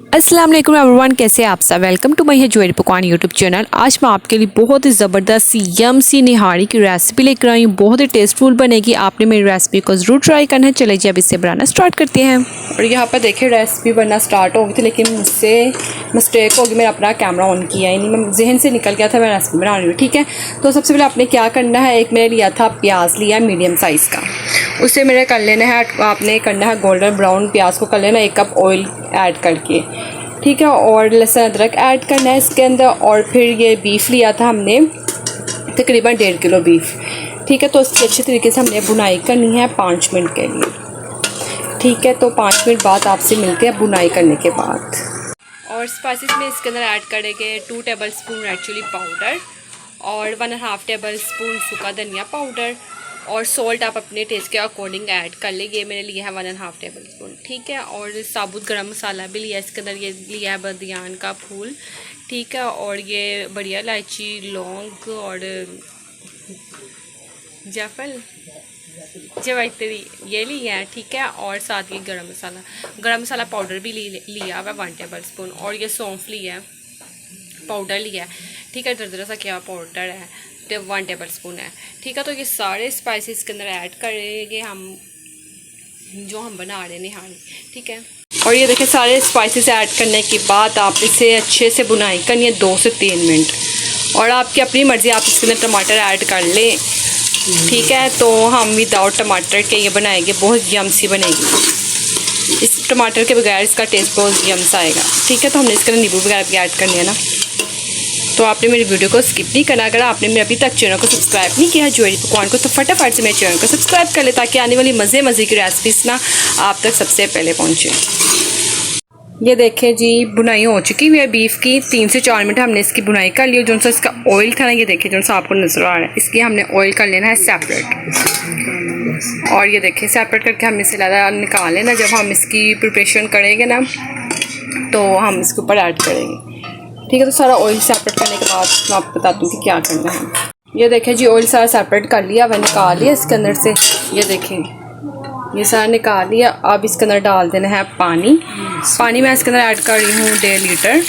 अस्सलाम वालेकुम एवरीवन, कैसे हैं आप सब। वेलकम टू माय ज्वेलरी पकवान यूट्यूब चैनल। आज मैं आपके लिए बहुत ही ज़बरदस्त सी यम सी निहारी की रेसिपी लेकर आई हूँ। बहुत ही टेस्टफुल बनेगी, आपने मेरी रेसिपी को ज़रूर ट्राई करना है। चलिए जी अब इससे बनाना स्टार्ट करते हैं। और यहाँ पर देखिए रेसिपी बनना स्टार्ट हो गई थी, लेकिन मुझसे मिस्टेक होगी, मैंने अपना कैमरा ऑन किया ही नहीं, मैं जहन से निकल गया था मैं रेसिपी बना रही हूँ। ठीक है, तो सबसे पहले आपने क्या करना है, एक मैंने लिया था प्याज लिया मीडियम साइज़ का, उसे मेरे कर लेना है, आपने करना है गोल्डन ब्राउन प्याज को कर लेना 1 कप ऑयल ऐड करके। ठीक है, और लहसुन अदरक ऐड करना है इसके अंदर। और फिर ये बीफ लिया था हमने तकरीबन 1.5 किलो बीफ। ठीक है, तो इसकी अच्छी तरीके से हमने बुनाई करनी है 5 मिनट के लिए। ठीक है, तो 5 मिनट बाद आपसे मिलते हैं बुनाई करने के बाद। और स्पाइसेस में इसके अंदर ऐड करेंगे 2 tablespoon red chilli powder और 1.5 टेबल स्पून सूखा धनिया पाउडर, और सॉल्ट आप अपने टेस्ट के अकॉर्डिंग ऐड कर लें। ये मैंने लिया है 1.5 टेबल स्पून। ठीक है, और साबुत गरम मसाला भी लिया है इसके अंदर, ये लिया है बदियान का फूल। ठीक है, और ये बढ़िया इलायची, लौंग और जायफल जवैत्री ये लिया है। ठीक है, और साथ ही गरम मसाला पाउडर भी लिया हुआ 1 टेबल स्पून, और ये सौंफ लिया है पाउडर लिया है। ठीक है, दरदरा सा क्या पाउडर है 1 टेबल स्पून है। ठीक है, तो ये सारे स्पाइसेस के अंदर ऐड करेंगे हम जो हम बना रहे हैं निहारी। ठीक है, और ये देखिए सारे स्पाइसेस ऐड करने के बाद आप इसे अच्छे से बुनाई करनी है 2 से 3 मिनट, और आपकी अपनी मर्ज़ी, आप इसके अंदर टमाटर ऐड कर लें। ठीक है, तो हम विदाउट टमाटर के ये बनाएंगे, बहुत यम सी बनेगी। इस टमाटर के बगैर इसका टेस्ट बहुत यम्स आएगा। ठीक है, तो हमने इसके अंदर नींबू वगैरह भी ऐड करनी है ना, तो आपने मेरी वीडियो को स्किप नहीं करना। अगर आपने मेरे अभी तक चैनल को सब्सक्राइब नहीं किया है ज्वेलरी पकवान को, तो फटाफट से मेरे चैनल को सब्सक्राइब कर ले, ताकि आने वाली मज़े की रेसिपीज़ ना आप तक सबसे पहले पहुँचे। ये देखें जी, बुनाई हो चुकी हुई है बीफ की। 3 से 4 मिनट हमने इसकी बुनाई कर ली। जो सा इसका ऑयल था ना, ये देखिए जो सा आपको नजर आ रहा है, इसकी हमने ऑयल कर लेना है सेपरेट। और ये देखिए सेपरेट करके हमने इसे निकाल लेना। जब हम इसकी प्रिपरेशन करेंगे ना, तो हम इसके ऊपर ऐड करेंगे। ठीक है, तो सारा ऑयल सेपरेट करने के बाद मैं आपको बताती हूँ कि क्या करना है। ये देखें जी, ऑयल सारा सेपरेट कर लिया, मैंने निकाल लिया इसके अंदर से। ये देखें ये सारा निकाल लिया। अब इसके अंदर डाल देना है पानी मैं इसके अंदर ऐड कर रही हूँ 1.5 लीटर।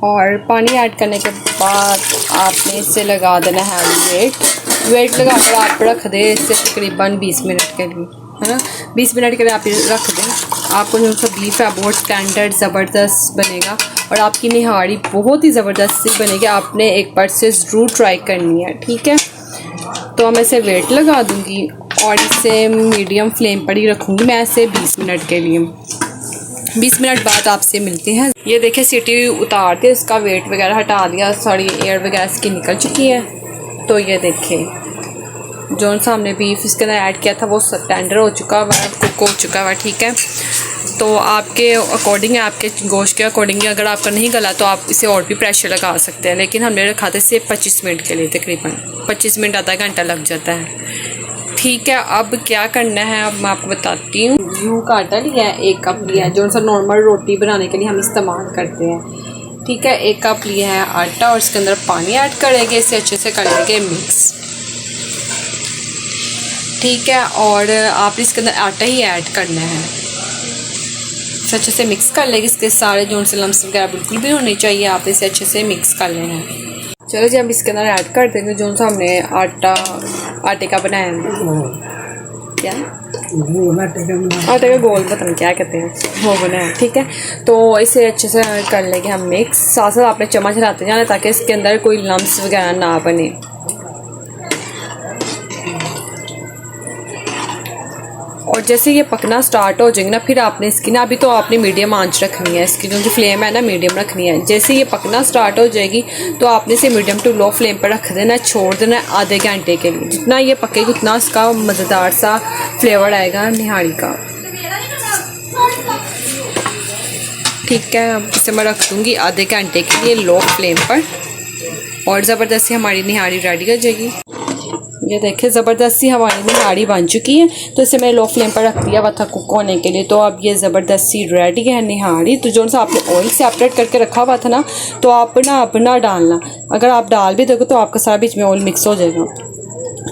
और पानी ऐड करने के बाद आपने इसे लगा देना है वेट लगा कर आप रख दें इसे तकरीबन 20 मिनट के लिए, है ना। 20 मिनट के लिए आप रख दें। आपको जो सा बीफ है बहुत स्टैंडर्ड ज़बरदस्त बनेगा, और आपकी निहारी बहुत ही ज़बरदस्त सी बनेगी। आपने एक बार से ज़रूर ट्राई करनी है। ठीक है, तो मैं इसे वेट लगा दूंगी और इसे मीडियम फ्लेम पर ही रखूँगी मैं इसे 20 मिनट के लिए। 20 मिनट बाद आपसे मिलते हैं। ये देखिए सीटी उतार के इसका वेट वगैरह हटा दिया, सारी एयर वगैरह इसकी निकल चुकी है। तो ये देखें जो सा हमने बीफ इसके अंदर ऐड किया था वो टेंडर हो चुका हुआ है, कुक हो चुका हुआ। ठीक है, तो आपके अकॉर्डिंग है, आपके गोश्त के अकॉर्डिंग है। अगर आपका नहीं गला तो आप इसे और भी प्रेशर लगा सकते हैं, लेकिन हमने रखा था इसे 25 मिनट के लिए, तकरीबन 25 मिनट आधा घंटा लग जाता है। ठीक है, अब क्या करना है अब मैं आपको बताती हूँ। गेहूँ का आटा लिया है 1 कप लिया है, जो सा नॉर्मल रोटी बनाने के लिए हम इस्तेमाल करते हैं। ठीक है, 1 कप लिया है आटा, और इसके अंदर पानी ऐड करेंगे, इसे अच्छे से कर लेंगे मिक्स। ठीक है, और आप इसके अंदर आटा ही ऐड करना है, अच्छे से मिक्स कर लेंगे। इसके सारे जो से लम्स वगैरह बिल्कुल भी होने चाहिए, आप इसे अच्छे से मिक्स कर लेना है। चलो जी हम इसके अंदर ऐड कर देंगे जो सा हमने आटे का बनाया है। क्या आटे का गोल पता नहीं क्या कहते हैं वो बनाया। ठीक है, तो इसे अच्छे से कर लेंगे हम मिक्स। साथ साथ आपने चम्मच हिलाते जाना ताकि इसके अंदर कोई लम्स वगैरह ना बने। और जैसे ये पकना स्टार्ट हो जाएंगे ना, फिर आपने इसकी ना, अभी तो आपने मीडियम आंच रखनी है, इसकी जो फ्लेम है ना मीडियम रखनी है। जैसे ये पकना स्टार्ट हो जाएगी तो आपने इसे मीडियम टू लो फ्लेम पर रख देना, छोड़ देना है आधे घंटे के लिए। जितना ये पकेगी उतना इसका मज़ेदार सा फ्लेवर आएगा निहारी का। ठीक है, अब इसे मैं रख दूँगी आधे घंटे के लिए लो फ्लेम पर, और ज़बरदस्ती हमारी निहारी रेडी हो जाएगी। ये देखिए ज़बरदस्ती हमारी निहारी बन चुकी है, तो इसे मैं लो फ्लेम पर रख दिया हुआ था कुक होने के लिए। तो अब ये ज़बरदस्ती रेडी है निहारी। तो जो सा आपने ऑयल सेपरेट करके रखा हुआ था ना, तो आप ना अपना डालना, अगर आप डाल भी दोगे तो आपका सारा बीच में ऑयल मिक्स हो जाएगा।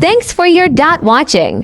Thanks for your watching.